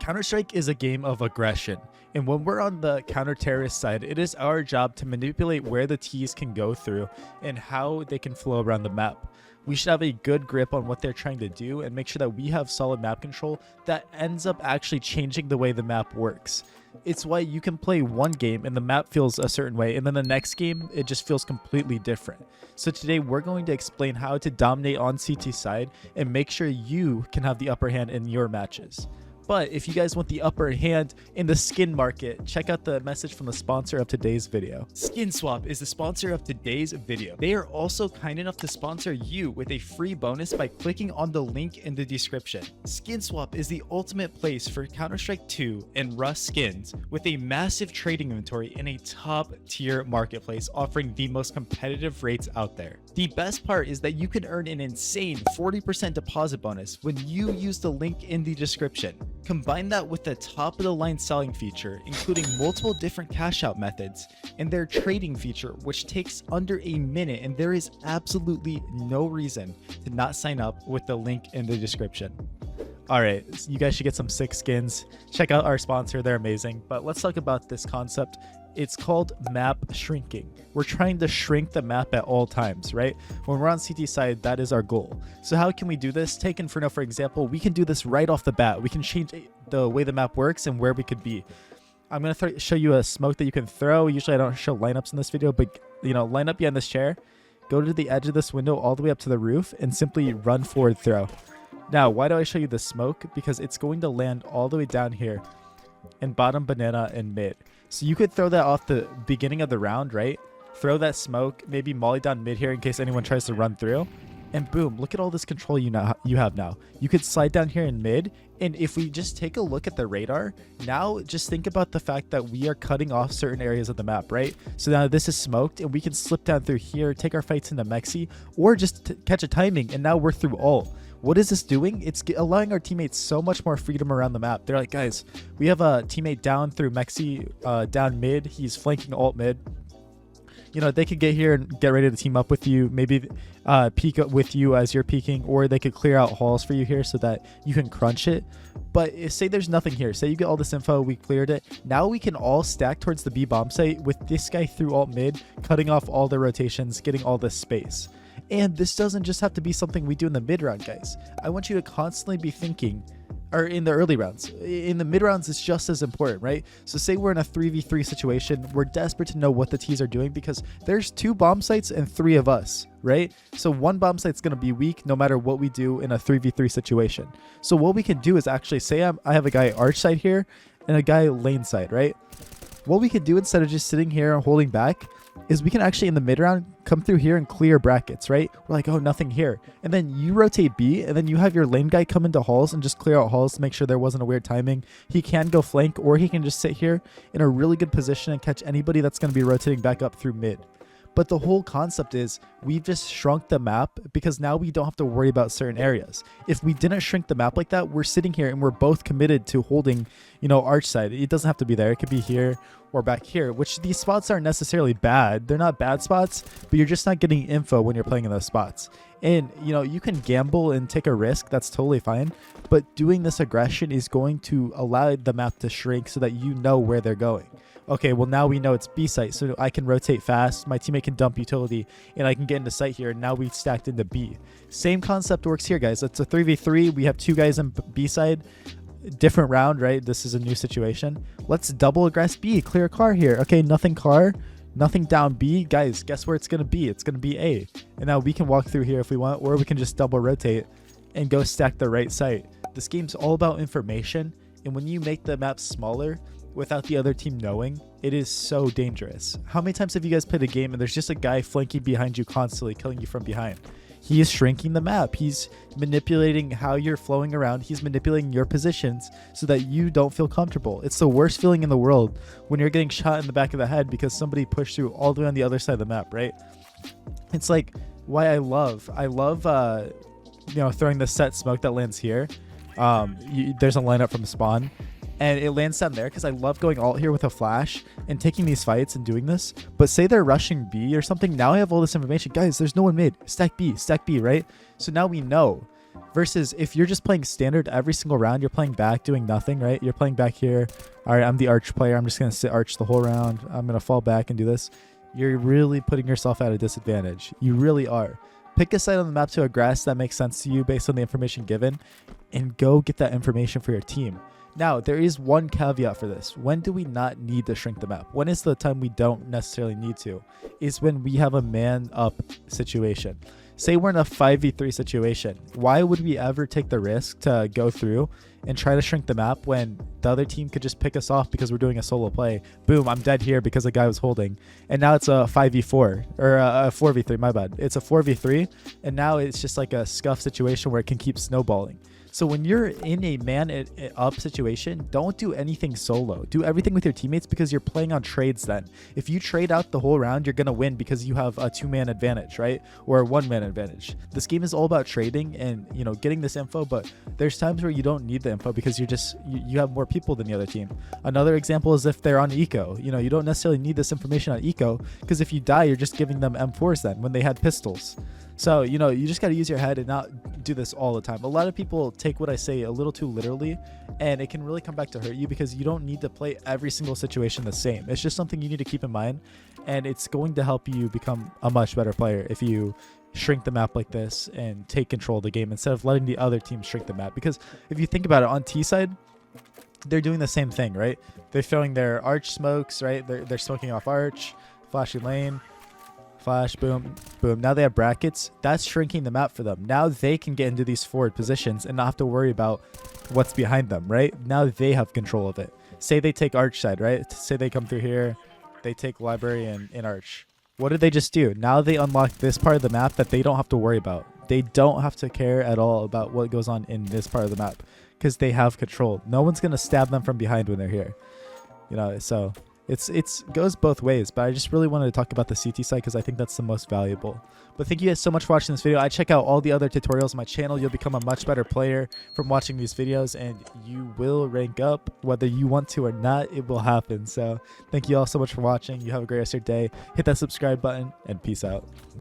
Counter-Strike is a game of aggression, and when we're on the counter-terrorist side, it is our job to manipulate where the T's can go through and how they can flow around the map. We should have a good grip on what they're trying to do and make sure that we have solid map control that ends up actually changing the way the map works. It's why you can play one game and the map feels a certain way, and then the next game it just feels completely different. So today we're going to explain how to dominate on CT side and make sure you can have the upper hand in your matches. But if you guys want the upper hand in the skin market, check out the message from the sponsor of today's video. SkinSwap is the sponsor of today's video. They are also kind enough to sponsor you with a free bonus by clicking on the link in the description. SkinSwap is the ultimate place for Counter-Strike 2 and Rust skins with a massive trading inventory in a top tier marketplace offering the most competitive rates out there. The best part is that you can earn an insane 40% deposit bonus when you use the link in the description. Combine that with the top of the line selling feature, including multiple different cash out methods, and their trading feature, which takes under a minute, and there is absolutely no reason to not sign up with the link in the description. Alright, so you guys should get some sick skins. Check out our sponsor, they're amazing. But let's talk about this concept. It's called map shrinking. We're trying to shrink the map at all times, right? When we're on CT side, that is our goal. So how can we do this? Take Inferno, for example, we can do this right off the bat. We can change the way the map works and where we could be. I'm going to show you a smoke that you can throw. Usually I don't show lineups in this video, but line up behind this chair, go to the edge of this window all the way up to the roof and simply run forward throw. Now, why do I show you the smoke? Because it's going to land all the way down here and bottom banana and mid. So you could throw that off the beginning of the round, right? Throw that smoke, maybe molly down mid here in case anyone tries to run through. And boom, look at all this control you have now. You could slide down here in mid. And if we just take a look at the radar, now just think about the fact that we are cutting off certain areas of the map, right? So now this is smoked and we can slip down through here, take our fights into Mexi, or just catch a timing. And now we're through all. What is this doing? It's allowing our teammates so much more freedom around the map. They're like, guys, we have a teammate down through Mexi, down mid. He's flanking alt mid. They could get here and get ready to team up with you, maybe peek up with you as you're peeking, or they could clear out halls for you here so that you can crunch it. But say there's nothing here. Say you get all this info, we cleared it. Now we can all stack towards the B bomb site with this guy through alt mid, cutting off all the rotations, getting all this space. And this doesn't just have to be something we do in the mid round, guys. I want you to constantly be thinking, or in the early rounds. In the mid rounds, it's just as important, right? So say we're in a 3v3 situation. We're desperate to know what the T's are doing because there's 2 bomb sites and 3 of us, right? So one bomb site's going to be weak no matter what we do in a 3v3 situation. So what we can do is actually say I have a guy arch side here and a guy lane side, right? What we could do instead of just sitting here and holding back is we can actually in the mid round come through here and clear brackets, right? We're like, oh, nothing here. And then you rotate B and then you have your lane guy come into halls and just clear out halls to make sure there wasn't a weird timing. He can go flank or he can just sit here in a really good position and catch anybody that's going to be rotating back up through mid. But the whole concept is we've just shrunk the map because now we don't have to worry about certain areas. If we didn't shrink the map like that, we're sitting here and we're both committed to holding, arch side. It doesn't have to be there. It could be here or back here, which these spots aren't necessarily bad. They're not bad spots, but you're just not getting info when you're playing in those spots. And, you can gamble and take a risk. That's totally fine. But doing this aggression is going to allow the map to shrink so that you know where they're going. Okay, well now we know it's B site, so I can rotate fast, my teammate can dump utility, and I can get into site here, and now we've stacked into B. Same concept works here, guys. It's a 3v3. We have 2 guys in B side. Different round, right? This is a new situation. Let's double aggress B. Clear car here. Okay, nothing car. Nothing down B. Guys, guess where it's going to be? It's going to be A. And now we can walk through here if we want, or we can just double rotate and go stack the right site. This game's all about information, and when you make the map smaller, without the other team knowing, it is so dangerous. How many times have you guys played a game and there's just a guy flanking behind you constantly, killing you from behind? He is shrinking the map. He's manipulating how you're flowing around. He's manipulating your positions so that you don't feel comfortable. It's the worst feeling in the world when you're getting shot in the back of the head because somebody pushed through all the way on the other side of the map, right? It's like why I love throwing the set smoke that lands here. There's a lineup from spawn. And it lands down there because I love going alt here with a flash and taking these fights and doing this. But say they're rushing B or something. Now I have all this information. Guys, there's no one mid. Stack B, right? So now we know. Versus if you're just playing standard every single round, you're playing back doing nothing, right? You're playing back here. All right, I'm the arch player. I'm just going to sit arch the whole round. I'm going to fall back and do this. You're really putting yourself at a disadvantage. You really are. Pick a site on the map to aggress that makes sense to you based on the information given, and go get that information for your team. Now, there is one caveat for this. When do we not need to shrink the map? When is the time we don't necessarily need to? Is when we have a man-up situation. Say we're in a 5v3 situation. Why would we ever take the risk to go through and try to shrink the map when the other team could just pick us off because we're doing a solo play? Boom, I'm dead here because the guy was holding. And now it's a 5v4, or a 4v3, my bad. It's a 4v3, and now it's just like a scuff situation where it can keep snowballing. So when you're in a man-up situation, don't do anything solo. Do everything with your teammates because you're playing on trades then. If you trade out the whole round, you're going to win because you have a 2-man advantage, right? Or a 1-man advantage. This game is all about trading and, you know, getting this info, but there's times where you don't need the info because you have more people than the other team. Another example is if they're on eco. You know, you don't necessarily need this information on eco because if you die, you're just giving them M4s then when they had pistols. So, you know, you just got to use your head and not do this all the time. A lot of people take what I say a little too literally, and it can really come back to hurt you because you don't need to play every single situation the same. It's just something you need to keep in mind, and it's going to help you become a much better player if you shrink the map like this and take control of the game instead of letting the other team shrink the map. Because if you think about it, on T side, they're doing the same thing, right? They're throwing their arch smokes, right? They're smoking off arch, flashing lane, flash, boom, boom. Now they have brackets. That's shrinking the map for them. Now they can get into these forward positions and not have to worry about what's behind them, right? Now they have control of it. Say they take arch side, right? Say they come through here, they take library and arch. What did they just do? Now they unlock this part of the map that they don't have to worry about. They don't have to care at all about what goes on in this part of the map because they have control. No one's going to stab them from behind when they're here. You know, so it's goes both ways, but I just really wanted to talk about the CT side because I think that's the most valuable. But thank you guys so much for watching this video. I check out all the other tutorials on my channel. You'll become a much better player from watching these videos, and you will rank up whether you want to or not. It will happen. So thank you all so much for watching. You have a great rest of your day. Hit that subscribe button, and peace out.